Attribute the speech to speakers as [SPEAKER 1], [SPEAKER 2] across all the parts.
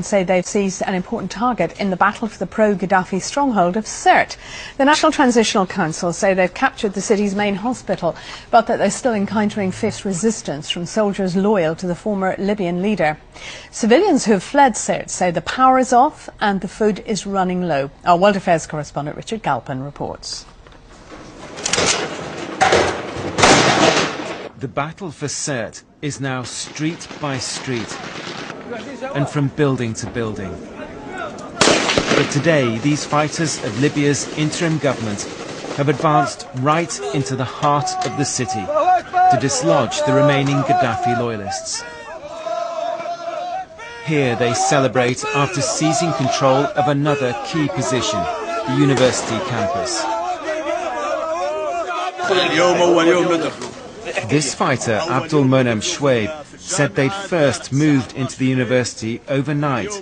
[SPEAKER 1] Say they've seized an important target in the battle for the pro-Gaddafi stronghold of Sirte. The National Transitional Council say they've captured the city's main hospital, but that they're still encountering fierce resistance from soldiers loyal to the former Libyan leader. Civilians who have fled Sirte say the power is off and the food is running low. Our World Affairs correspondent Richard Galpin reports.
[SPEAKER 2] The battle for Sirte is now street by street and from building to building. But today, these fighters of Libya's interim government have advanced right into the heart of the city to dislodge the remaining Gaddafi loyalists. Here they celebrate after seizing control of another key position, the university campus. This fighter, Abdul Monem Shwaib, said they'd first moved into the university overnight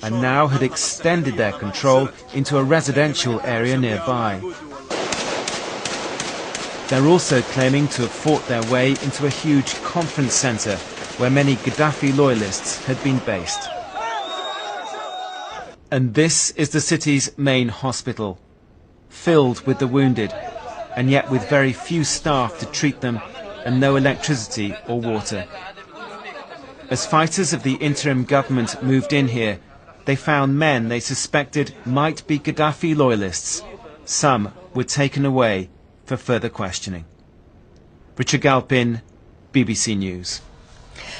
[SPEAKER 2] and now had extended their control into a residential area nearby. They're also claiming to have fought their way into a huge conference centre where many Gaddafi loyalists had been based. And this is the city's main hospital, filled with the wounded, and yet with very few staff to treat them and no electricity or water. As fighters of the interim government moved in here, they found men they suspected might be Gaddafi loyalists. Some were taken away for further questioning. Richard Galpin, BBC News.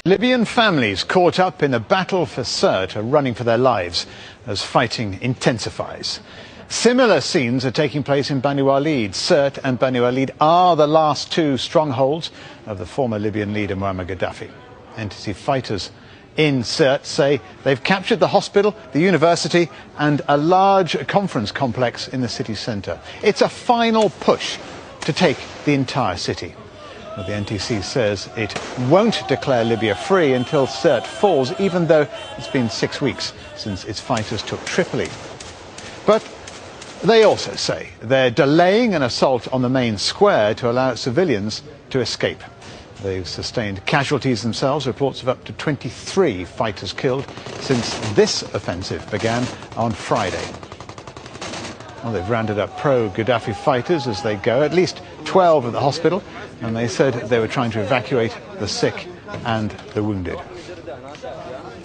[SPEAKER 3] Libyan families caught up in a battle for Sirte are running for their lives as fighting intensifies. Similar scenes are taking place in Bani Walid. Sirte and Bani Walid are the last two strongholds of the former Libyan leader Muammar Gaddafi. NTC fighters in Sirte say they've captured the hospital, the university and a large conference complex in the city centre. It's a final push to take the entire city. But the NTC says it won't declare Libya free until Sirte falls, even though it's been 6 weeks since its fighters took Tripoli. But they also say they're delaying an assault on the main square to allow civilians to escape. They've sustained casualties themselves, reports of up to 23 fighters killed since this offensive began on Friday. Well, they've rounded up pro-Gaddafi fighters as they go, at least 12 at the hospital, and they said they were trying to evacuate the sick and the wounded.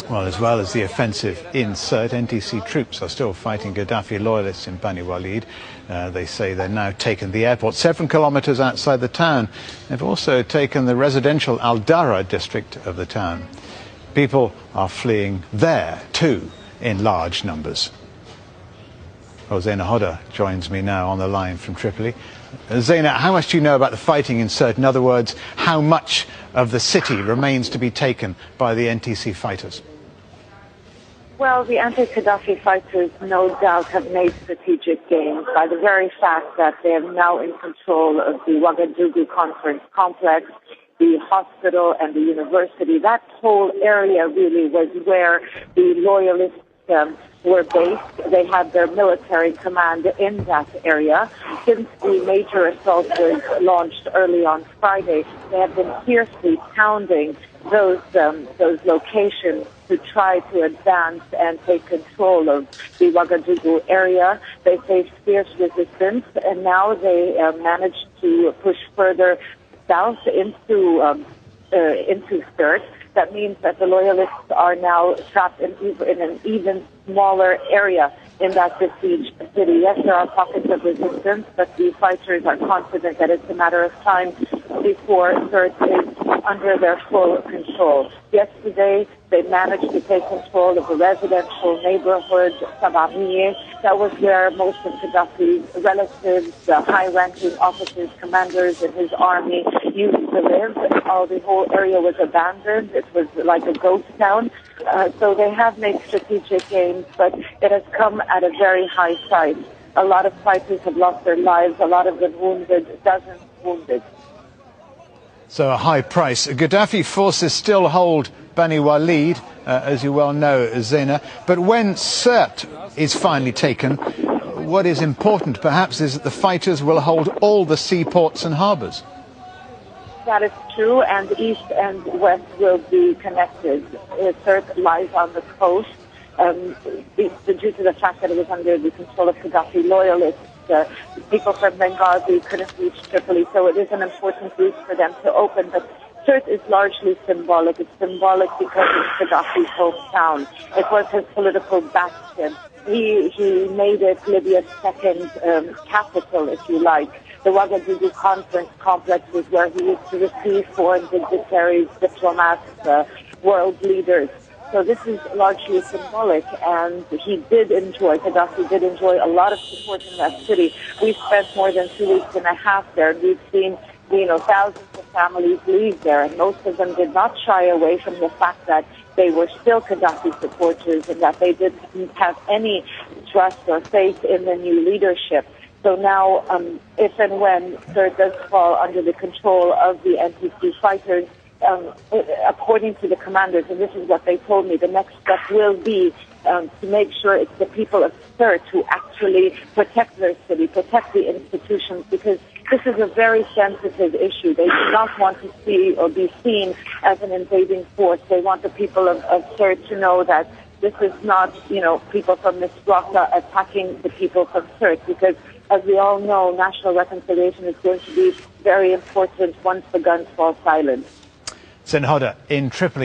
[SPEAKER 3] Well, as well as the offensive in Sirte, NTC troops are still fighting Gaddafi loyalists in Bani Walid. They say they've now taken the airport 7 kilometres outside the town. They've also taken the residential Al-Dara district of the town. People are fleeing there too in large numbers. Well, Zaina Hodder joins me now on the line from Tripoli. Zaina, how much do you know about the fighting in Sirte? In other words, how much of the city remains to be taken by the NTC fighters?
[SPEAKER 4] Well, the anti-Gaddafi fighters no doubt have made strategic gains by the very fact that they are now in control of the Ouagadougou conference complex, the hospital and the university. That whole area really was where the loyalists were based. They had their military command in that area. Since the major assault was launched early on Friday, they have been fiercely pounding those locations to try to advance and take control of the Ouagadougou area. They faced fierce resistance, and now they managed to push further south into Sirte. That means that the loyalists are now trapped in an even smaller area in that besieged city. Yes, there are pockets of resistance, but the fighters are confident that it's a matter of time before Sirte is under their full control. Yesterday, they managed to take control of the residential neighborhood, Sabamiye. That was where most of Gaddafi's relatives, the high-ranking officers, commanders in his army used to live. The whole area was abandoned. It was like a ghost town. So they have made strategic gains, but it has come at a very high price. A lot of fighters have lost their lives, a lot of them wounded, dozens wounded.
[SPEAKER 3] So a high price. Gaddafi forces still hold Bani Walid, as you well know, Zaina. But when Sirte is finally taken, what is important perhaps is that the fighters will hold all the seaports and harbours.
[SPEAKER 4] That is true, and east and west will be connected. Sirte lies on the coast. due to the fact that it was under the control of Gaddafi loyalists. People from Benghazi couldn't reach Tripoli, so it is an important route for them to open. But Sirte is largely symbolic. It's symbolic because it's Gaddafi's hometown. It was his political bastion. He made it Libya's second capital, if you like. The Ouagadougou conference complex was where he used to receive foreign dignitaries, diplomats, world leaders. So this is largely symbolic, and Gaddafi did enjoy a lot of support in that city. We spent more than 2 weeks and a half there, and we've seen, thousands of families leave there, and most of them did not shy away from the fact that they were still Gaddafi supporters and that they didn't have any trust or faith in the new leadership. So now, if and when Sirte does fall under the control of the NTC fighters, according to the commanders, and this is what they told me, the next step will be to make sure it's the people of Sirte who actually protect their city, protect the institutions, because this is a very sensitive issue. They do not want to see or be seen as an invading force. They want the people of Sirte to know that this is not, people from Misrata attacking the people from Sirte, because as we all know, national reconciliation is going to be very important once the guns fall silent.
[SPEAKER 3] Senhoda in Tripoli.